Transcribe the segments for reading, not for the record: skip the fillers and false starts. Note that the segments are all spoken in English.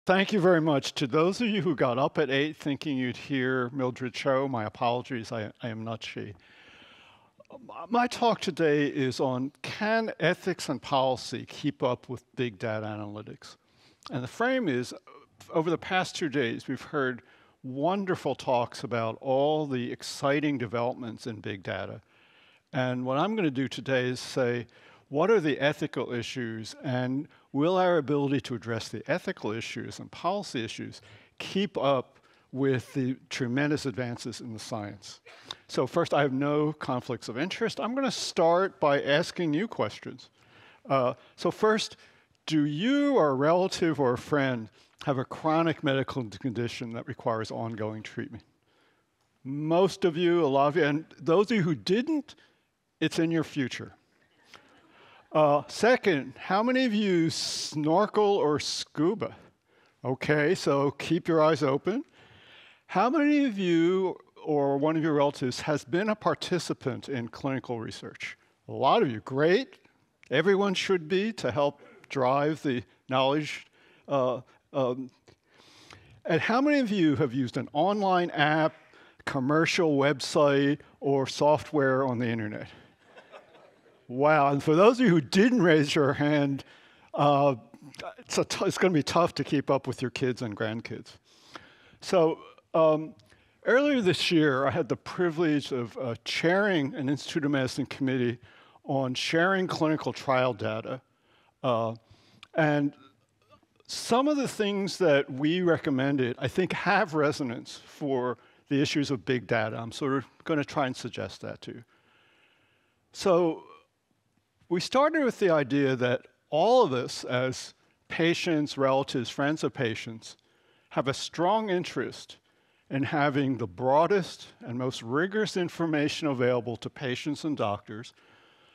Thank you very much. To those of you who got up at 8 thinking you'd hear Mildred Cho, my apologies, I am not she. My talk today is on can ethics and policy keep up with big data analytics? And the frame is, over the past 2 days, we've heard wonderful talks about all the exciting developments in big data. And what I'm going to do today is say, what are the ethical issues, and will our ability to address the ethical issues and policy issues keep up with the tremendous advances in the science? So first, I have no conflicts of interest. I'm going to start by asking you questions. So first, do you or a relative or a friend have a chronic medical condition that requires ongoing treatment? Most of you, a lot of you, and those of you who didn't, it's in your future. Second, how many of you snorkel or scuba? Okay, so keep your eyes open. How many of you or one of your relatives has been a participant in clinical research? A lot of you, great. Everyone should be to help drive the knowledge. And how many of you have used an online app, commercial website, or software on the internet? Wow, and for those of you who didn't raise your hand, it's going to be tough to keep up with your kids and grandkids. So earlier this year, I had the privilege of chairing an Institute of Medicine committee on sharing clinical trial data. And some of the things that we recommended, I think, have resonance for the issues of big data. I'm sort of going to try and suggest that to you. So we started with the idea that all of us, as patients, relatives, friends of patients, have a strong interest in having the broadest and most rigorous information available to patients and doctors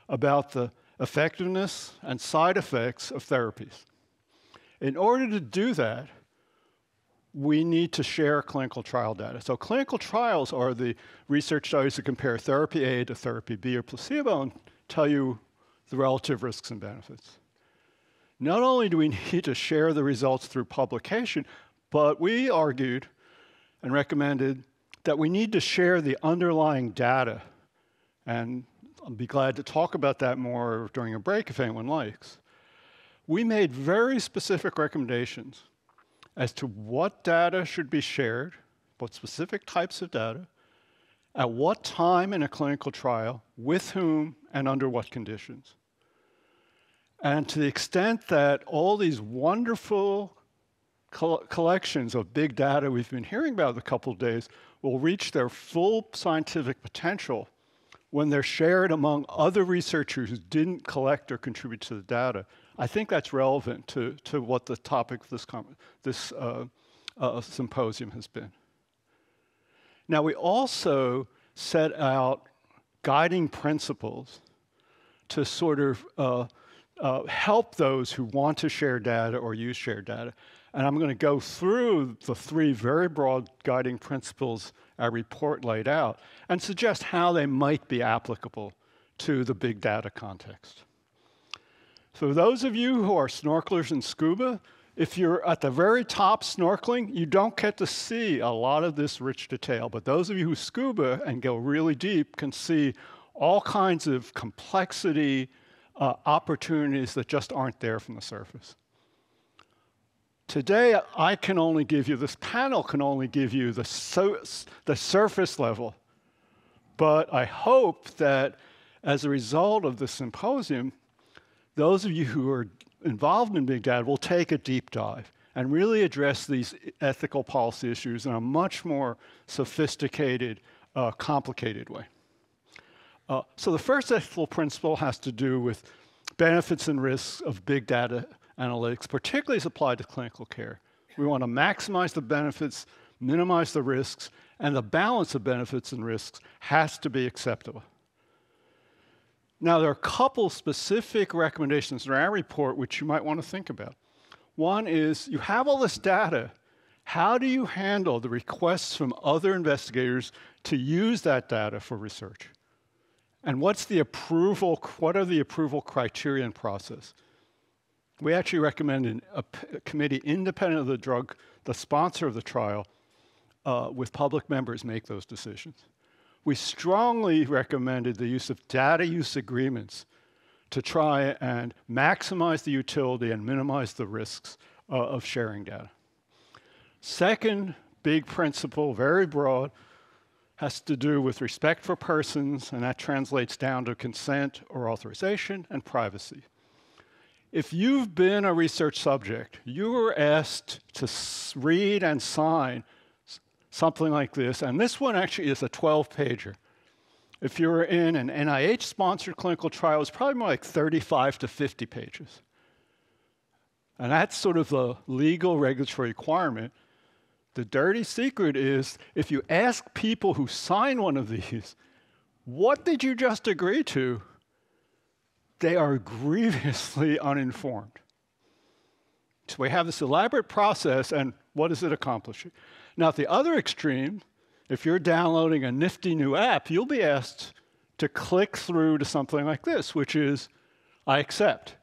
about the effectiveness and side effects of therapies. In order to do that, we need to share clinical trial data. So clinical trials are the research studies that compare therapy A to therapy B or placebo and tell you the relative risks and benefits. Not only do we need to share the results through publication, but we argued and recommended that we need to share the underlying data. And I'll be glad to talk about that more during a break if anyone likes. We made very specific recommendations as to what data should be shared, what specific types of data, at what time in a clinical trial, with whom, and under what conditions. And to the extent that all these wonderful collections of big data we've been hearing about the couple of days will reach their full scientific potential when they're shared among other researchers who didn't collect or contribute to the data, I think that's relevant to what the topic of this symposium has been. Now, we also set out guiding principles to sort of help those who want to share data or use shared data. And I'm going to go through the 3 very broad guiding principles our report laid out and suggest how they might be applicable to the big data context. So those of you who are snorkelers and scuba, if you're at the very top snorkeling, you don't get to see a lot of this rich detail. But those of you who scuba and go really deep can see all kinds of complexity, opportunities that just aren't there from the surface. Today, I can only give you, this panel can only give you the surface level. But I hope that as a result of the symposium, those of you who are involved in big data will take a deep dive and really address these ethical policy issues in a much more sophisticated, complicated way. So the first ethical principle has to do with benefits and risks of big data analytics, particularly as applied to clinical care. We want to maximize the benefits, minimize the risks, and the balance of benefits and risks has to be acceptable. Now, there are a couple specific recommendations in our report which you might want to think about. One is, you have all this data. How do you handle the requests from other investigators to use that data for research? And what are the approval criteria and process? We actually recommended a committee independent of the sponsor of the trial, with public members make those decisions. We strongly recommended the use of data use agreements to try and maximize the utility and minimize the risks of sharing data. Second big principle, very broad, has to do with respect for persons, and that translates down to consent or authorization and privacy. If you've been a research subject, you were asked to read and sign something like this, and this one actually is a 12-pager. If you're in an NIH-sponsored clinical trial, it's probably more like 35 to 50 pages. And that's sort of the legal regulatory requirement. The dirty secret is, if you ask people who sign one of these, what did you just agree to? They are grievously uninformed. So we have this elaborate process, and what is it accomplishing? Now, at the other extreme, if you're downloading a nifty new app, you'll be asked to click through to something like this, which is, I accept.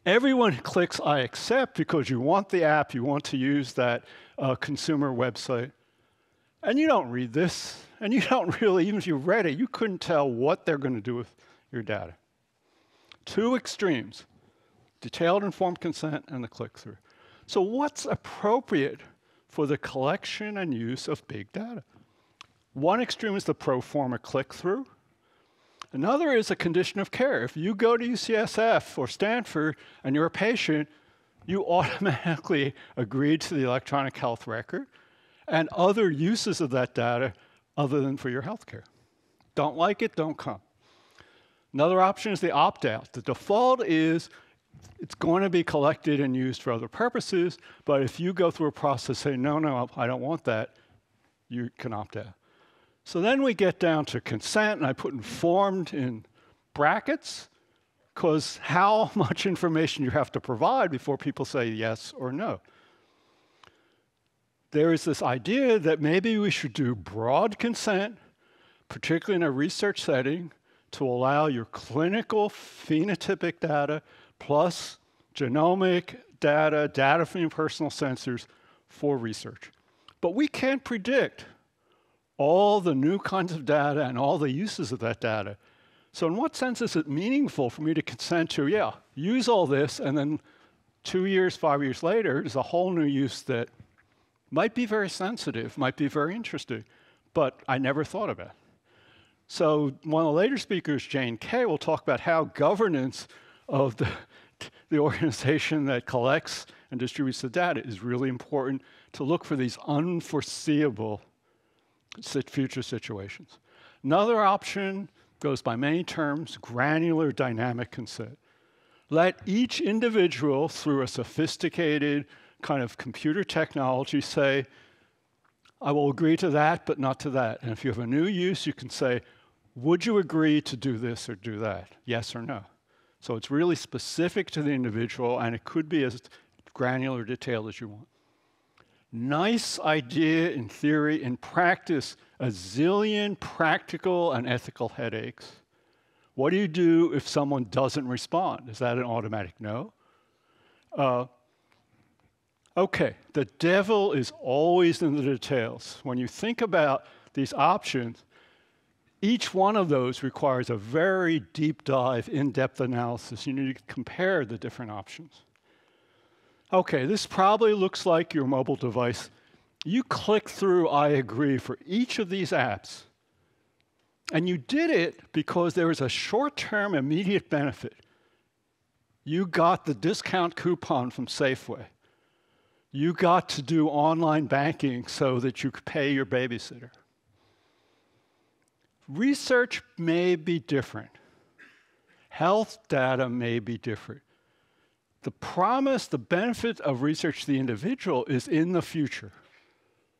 Everyone clicks I accept because you want the app, you want to use that consumer website. And you don't read this, and you don't really, even if you read it, you couldn't tell what they're going to do with your data. Two extremes, detailed informed consent and the click-through. So what's appropriate for the collection and use of big data? One extreme is the pro forma click-through. Another is a condition of care. If you go to UCSF or Stanford and you're a patient, you automatically agree to the electronic health record and other uses of that data other than for your healthcare. Don't like it, don't come. Another option is the opt-out. The default is it's going to be collected and used for other purposes, but if you go through a process saying, no, no, I don't want that, you can opt out. So then we get down to consent, and I put informed in brackets, because how much information you have to provide before people say yes or no. There is this idea that maybe we should do broad consent, particularly in a research setting, to allow your clinical phenotypic data plus genomic data, data from your personal sensors for research. But we can't predict all the new kinds of data and all the uses of that data. So in what sense is it meaningful for me to consent to, yeah, use all this, and then 2 years, 5 years later, there's a whole new use that might be very sensitive, might be very interesting, but I never thought about. So one of the later speakers, Jane Kay, will talk about how governance of the organization that collects and distributes the data is really important to look for these unforeseeable future situations. Another option goes by many terms, granular dynamic consent. Let each individual, through a sophisticated kind of computer technology, say, I will agree to that, but not to that. And if you have a new use, you can say, would you agree to do this or do that? Yes or no. So it's really specific to the individual, and it could be as granular detailed as you want. Nice idea in theory. In practice, a zillion practical and ethical headaches. What do you do if someone doesn't respond? Is that an automatic no? Okay, the devil is always in the details. When you think about these options, each one of those requires a very deep dive, in-depth analysis. You need to compare the different options. Okay, this probably looks like your mobile device. You click through I agree for each of these apps. And you did it because there was a short-term immediate benefit. You got the discount coupon from Safeway. You got to do online banking so that you could pay your babysitter. Research may be different. Health data may be different. The promise, the benefit of research to the individual is in the future.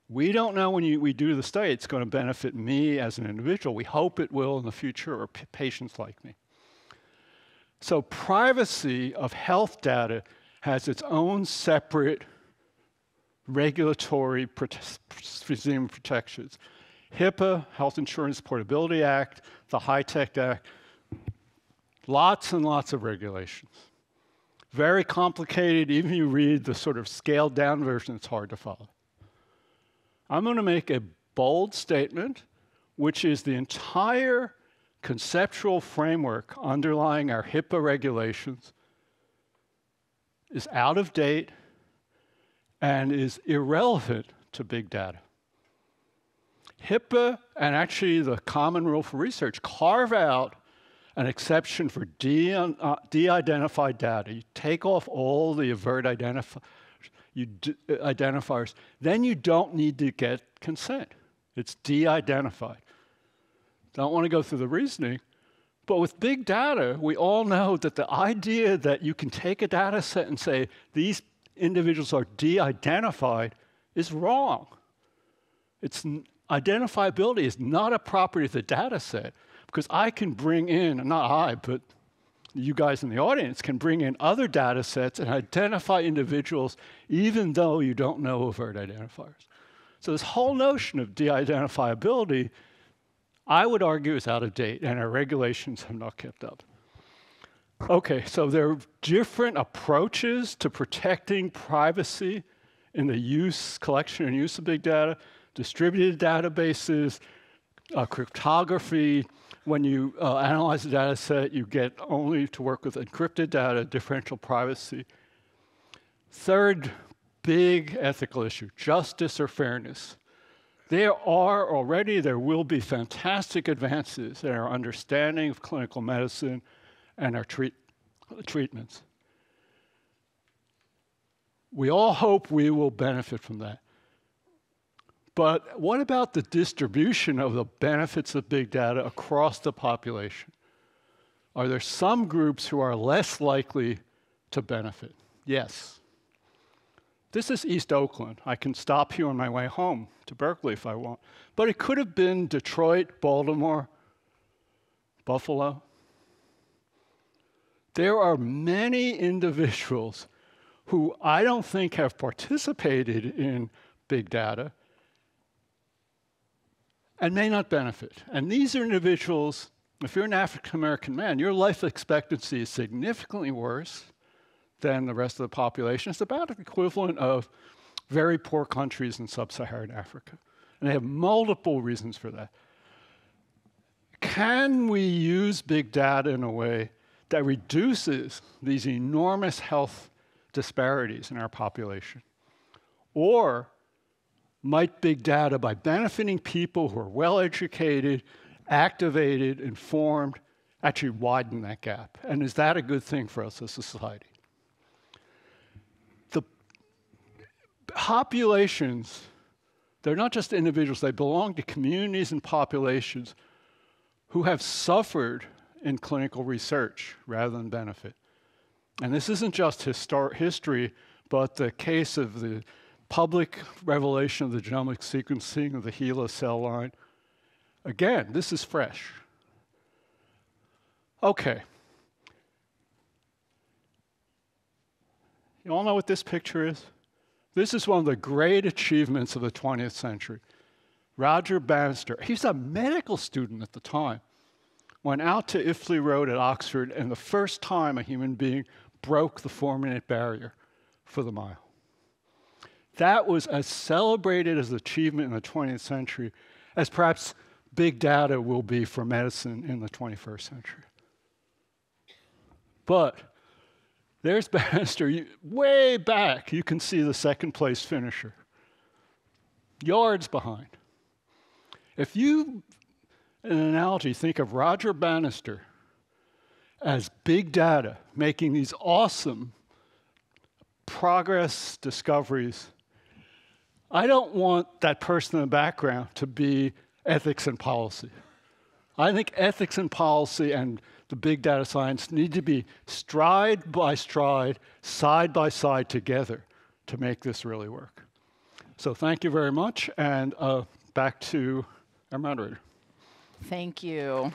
We don't know when we do the study it's going to benefit me as an individual. We hope it will in the future, or patients like me. So privacy of health data has its own separate regulatory regime protections. HIPAA, Health Insurance Portability Act, the HITECH Act, lots and lots of regulations. very complicated. Even if you read the sort of scaled down version, it's hard to follow. I'm going to make a bold statement, which is the entire conceptual framework underlying our HIPAA regulations is out of date and is irrelevant to big data. HIPAA and actually the Common Rule for Research carve out an exception for de-identified data. You take off all the avert identifiers, then you don't need to get consent. It's de-identified. Don't want to go through the reasoning, but with big data, we all know that the idea that you can take a data set and say these individuals are de-identified is wrong. Identifiability is not a property of the data set, because I can bring in, not I, but you guys in the audience can bring in other data sets and identify individuals even though you don't know overt identifiers. So this whole notion of de-identifiability, I would argue, is out of date, and our regulations have not kept up. Okay, so there are different approaches to protecting privacy in the use, collection and use of big data, distributed databases, cryptography. When you analyze the data set, you get only to work with encrypted data, differential privacy. Third big ethical issue, justice or fairness. There will be fantastic advances in our understanding of clinical medicine and our treatments. We all hope we will benefit from that. But what about the distribution of the benefits of big data across the population? Are there some groups who are less likely to benefit? Yes. This is East Oakland. I can stop here on my way home to Berkeley if I want. But it could have been Detroit, Baltimore, Buffalo. There are many individuals who I don't think have participated in big data and may not benefit. And these are individuals, if you're an African-American man, your life expectancy is significantly worse than the rest of the population. It's about the equivalent of very poor countries in sub-Saharan Africa. And they have multiple reasons for that. Can we use big data in a way that reduces these enormous health disparities in our population? Or might big data, by benefiting people who are well-educated, activated, informed, actually widen that gap? And is that a good thing for us as a society? The populations, they're not just individuals, they belong to communities and populations who have suffered in clinical research rather than benefit. And this isn't just history, but the case of the public revelation of the genomic sequencing of the HeLa cell line. Again, this is fresh. Okay. You all know what this picture is? This is one of the great achievements of the 20th century. Roger Bannister, he was a medical student at the time, went out to Iffley Road at Oxford, and the first time a human being broke the 4-minute barrier for the mile. That was as celebrated as an achievement in the 20th century as perhaps big data will be for medicine in the 21st century. But there's Bannister, way back, you can see the second place finisher, yards behind. If you, in an analogy, think of Roger Bannister as big data, making these awesome progress discoveries, I don't want that person in the background to be ethics and policy. I think ethics and policy and the big data science need to be stride by stride, side by side together to make this really work. So thank you very much, and back to our moderator. Thank you.